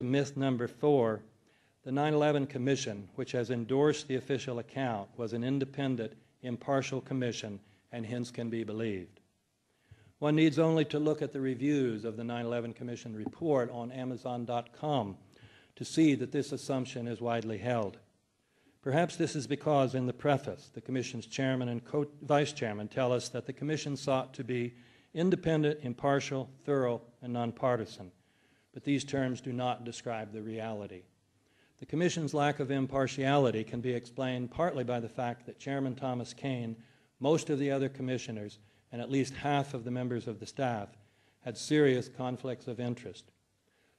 Myth number 4, the 9/11 Commission, which has endorsed the official account, was an independent, impartial commission and hence can be believed. One needs only to look at the reviews of the 9/11 Commission report on Amazon.com to see that this assumption is widely held. Perhaps this is because in the preface, the Commission's chairman and vice chairman tell us that the Commission sought to be independent, impartial, thorough, and nonpartisan. But these terms do not describe the reality. The Commission's lack of impartiality can be explained partly by the fact that Chairman Thomas Kane, most of the other commissioners, and at least half of the members of the staff had serious conflicts of interest.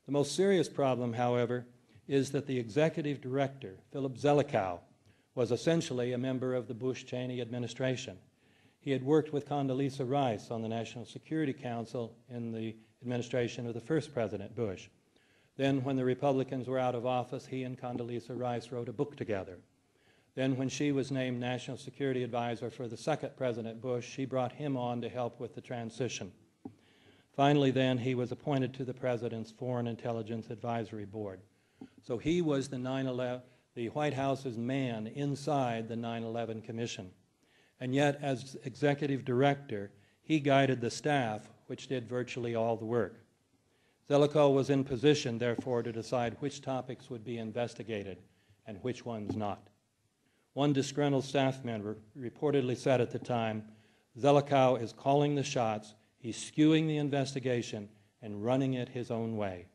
The most serious problem, however, is that the executive director, Philip Zelikow, was essentially a member of the Bush-Cheney administration. He had worked with Condoleezza Rice on the National Security Council in the administration of the first President Bush. Then, when the Republicans were out of office, he and Condoleezza Rice wrote a book together. Then, when she was named National Security Advisor for the second President Bush, she brought him on to help with the transition. Finally, then, he was appointed to the President's Foreign Intelligence Advisory Board. So he was the White House's man inside the 9/11 Commission. And yet, as executive director, he guided the staff, which did virtually all the work. Zelikow was in position, therefore, to decide which topics would be investigated and which ones not. One disgruntled staff member reportedly said at the time, "Zelikow is calling the shots, he's skewing the investigation and running it his own way."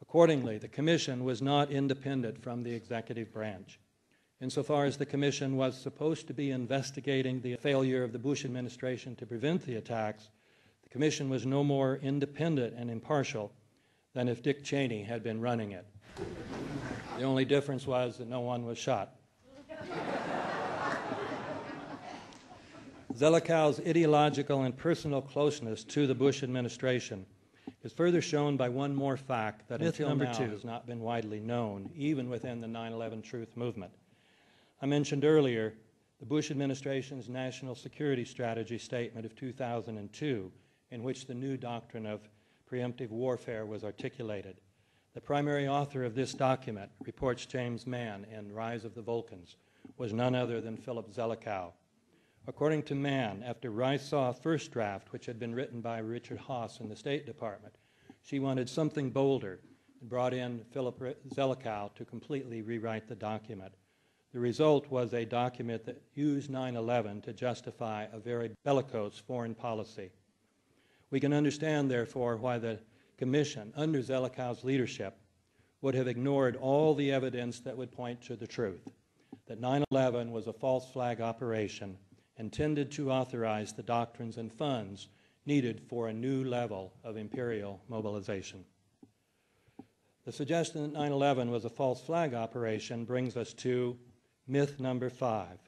Accordingly, the Commission was not independent from the executive branch. Insofar as the Commission was supposed to be investigating the failure of the Bush administration to prevent the attacks, the Commission was no more independent and impartial than if Dick Cheney had been running it. The only difference was that no one was shot. Zelikow's ideological and personal closeness to the Bush administration is further shown by one more fact that until now has not been widely known, even within the 9/11 Truth movement. I mentioned earlier the Bush administration's National Security Strategy Statement of 2002, in which the new doctrine of preemptive warfare was articulated. The primary author of this document, reports James Mann in Rise of the Vulcans, was none other than Philip Zelikow. According to Mann, after Rice saw a first draft, which had been written by Richard Haass in the State Department, she wanted something bolder and brought in Philip Zelikow to completely rewrite the document. The result was a document that used 9/11 to justify a very bellicose foreign policy. We can understand, therefore, why the Commission, under Zelikow's leadership, would have ignored all the evidence that would point to the truth, that 9/11 was a false flag operation intended to authorize the doctrines and funds needed for a new level of imperial mobilization. The suggestion that 9/11 was a false flag operation brings us to myth number 5,